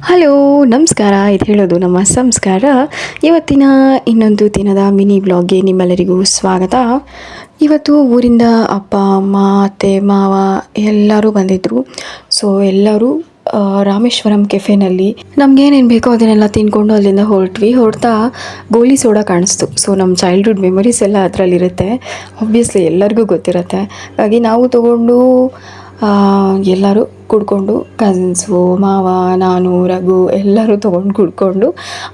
Hello ನಮಸ್ಕಾರ. ಇದು ಹೇಳೋದು ನಮ್ಮ ಸಂಸ್ಕಾರ. ಇವತ್ತಿನ ಇನ್ನೊಂದು ದಿನದ ಮಿನಿ ಬ್ಲಾಗ್ಗೆ ನಿಮ್ಮೆಲ್ಲರಿಗೂ ಸ್ವಾಗತ. ಇವತ್ತು ಊರಿಂದ ಅಪ್ಪ ಅಮ್ಮ ಅತ್ತೆ ಮಾವ ಎಲ್ಲರೂ ಬಂದಿದ್ದರು. ಸೊ ಎಲ್ಲರೂ ರಾಮೇಶ್ವರಂ ಕೆಫೆನಲ್ಲಿ ನಮಗೇನೇನು ಬೇಕೋ ಅದನ್ನೆಲ್ಲ ತಿನ್ಕೊಂಡು ಅಲ್ಲಿಂದ ಹೊರಡ್ತಾ ಗೋಲಿ ಸೋಡಾ ಕಾಣಿಸ್ತು. ಸೊ ನಮ್ಮ ಚೈಲ್ಡ್ಹುಡ್ ಮೆಮೊರೀಸ್ ಎಲ್ಲ ಅದರಲ್ಲಿರುತ್ತೆ, ಆಬ್ವಿಯಸ್ಲಿ ಎಲ್ಲರಿಗೂ ಗೊತ್ತಿರುತ್ತೆ. ಹಾಗಾಗಿ ನಾವು ತೊಗೊಂಡು ಎಲ್ಲರೂ ಕುಡ್ಕೊಂಡು, ಕಸಿನ್ಸು ಮಾವ ನಾನು ರಘು ಎಲ್ಲರೂ ತೊಗೊಂಡು ಕುಡ್ಕೊಂಡು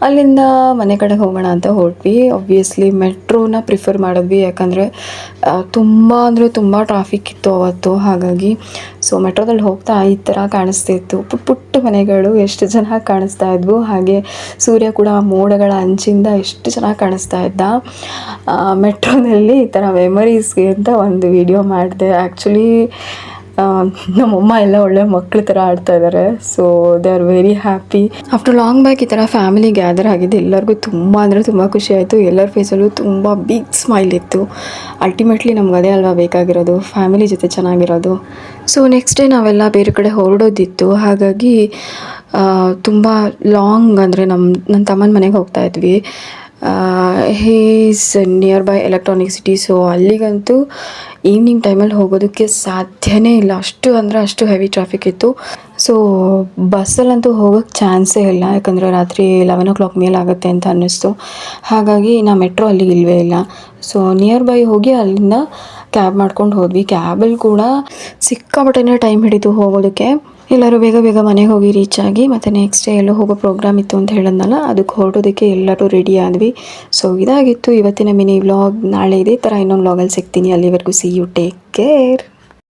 ಅಲ್ಲಿಂದ ಮನೆ ಕಡೆಗೆ ಹೋಗೋಣ ಅಂತ ಹೊರಟ್ವಿ. ಆಬ್ವಿಯಸ್ಲಿ ಮೆಟ್ರೋನ ಪ್ರಿಫರ್ ಮಾಡಿದ್ವಿ, ಯಾಕಂದರೆ ತುಂಬ ಅಂದರೆ ತುಂಬ ಟ್ರಾಫಿಕ್ ಇತ್ತು ಅವತ್ತು. ಹಾಗಾಗಿ ಸೊ ಮೆಟ್ರೋದಲ್ಲಿ ಹೋಗ್ತಾ ಈ ಥರ ಕಾಣಿಸ್ತಿತ್ತು, ಪುಟ್ಟ ಮನೆಗಳು ಎಷ್ಟು ಚೆನ್ನಾಗಿ ಕಾಣಿಸ್ತಾ ಇದ್ವು. ಹಾಗೆ ಸೂರ್ಯ ಕೂಡ ಮೋಡಗಳ ಅಂಚಿಂದ ಎಷ್ಟು ಚೆನ್ನಾಗಿ ಕಾಣಿಸ್ತಾ ಇದ್ದ. ಮೆಟ್ರೋನಲ್ಲಿ ಈ ಥರ ಮೆಮೊರೀಸ್ಗೆ ಅಂತ ಒಂದು ವಿಡಿಯೋ ಮಾಡಿದೆ. ಆ್ಯಕ್ಚುಲಿ ನಮ್ಮಮ್ಮ ಎಲ್ಲ ಒಳ್ಳೆ ಮಕ್ಳ ಥರ ಆಡ್ತಾ ಇದ್ದಾರೆ. So they are very happy. After long back ಈ ಥರ ಫ್ಯಾಮಿಲಿ ಗ್ಯಾದರ್ ಆಗಿದೆ. ಎಲ್ಲರಿಗೂ ತುಂಬ ಅಂದರೆ ತುಂಬ ಖುಷಿ ಆಯಿತು. ಎಲ್ಲರ ಫೇಸಲ್ಲೂ ತುಂಬ ಬಿಗ್ ಸ್ಮೈಲ್ ಇತ್ತು. ಅಲ್ಟಿಮೇಟ್ಲಿ ನಮ್ಗೆ ಅದೇ ಅಲ್ವಾ ಬೇಕಾಗಿರೋದು, ಫ್ಯಾಮಿಲಿ ಜೊತೆ ಚೆನ್ನಾಗಿರೋದು. ಸೊ ನೆಕ್ಸ್ಟ್ ಡೇ ನಾವೆಲ್ಲ ಬೇರೆ ಕಡೆ ಹೊರಡೋದಿತ್ತು. ಹಾಗಾಗಿ ತುಂಬ ಲಾಂಗ್ ಅಂದರೆ ನನ್ನ ತಮ್ಮನ ಮನೆಗೆ ಹೋಗ್ತಾ ಇದ್ವಿ. He's near by Electronic City. So ಅಲ್ಲಿಗಂತೂ ಈವ್ನಿಂಗ್ ಟೈಮಲ್ಲಿ ಹೋಗೋದಕ್ಕೆ ಸಾಧ್ಯನೇ ಇಲ್ಲ, ಅಷ್ಟು ಅಂದರೆ ಅಷ್ಟು ಹೆವಿ ಟ್ರಾಫಿಕ್ ಇತ್ತು. ಸೊ ಬಸ್ಸಲ್ಲಂತೂ ಹೋಗೋಕ್ಕೆ ಚಾನ್ಸೇ ಇಲ್ಲ, ಯಾಕಂದರೆ ರಾತ್ರಿ 11 o'clock ಮೇಲೆ ಆಗುತ್ತೆ ಅಂತ ಅನ್ನಿಸ್ತು. ಹಾಗಾಗಿ ಮೆಟ್ರೋ ಅಲ್ಲಿ ಇಲ್ಲವೇ ಇಲ್ಲ. ಸೊ ನಿಯರ್ ಬೈ ಹೋಗಿ ಅಲ್ಲಿಂದ ಕ್ಯಾಬ್ ಮಾಡ್ಕೊಂಡು ಹೋದ್ವಿ. ಕ್ಯಾಬಲ್ಲಿ ಕೂಡ ಸಿಕ್ಕಾಪಟ್ಟೆ ಟೈಮ್ ಹಿಡಿತು ಹೋಗೋದಕ್ಕೆ. ಎಲ್ಲರೂ ಬೇಗ ಬೇಗ ಮನೆಗೆ ಹೋಗಿ ರೀಚ್ ಆಗಿ ಮತ್ತು ನೆಕ್ಸ್ಟ್ ಡೇ ಎಲ್ಲೋ ಹೋಗೋ ಪ್ರೋಗ್ರಾಮ್ ಇತ್ತು ಅಂತ ಹೇಳಿದ್ನಲ್ಲ, ಅದಕ್ಕೆ ಹೊರಡೋದಕ್ಕೆ ಎಲ್ಲರೂ ರೆಡಿ ಆದ್ವಿ. ಸೊ ಇದಾಗಿತ್ತು ಇವತ್ತಿನ ಮಿನಿ ವ್ಲಾಗ್. ನಾಳೆ ಇದೇ ಥರ ಇನ್ನೊಂದು ವ್ಲಾಗಲ್ಲಿ ಸಿಗ್ತೀನಿ. ಅಲ್ಲಿವರೆಗೂ ಸಿ ಯು, ಟೇಕ್ ಕೇರ್.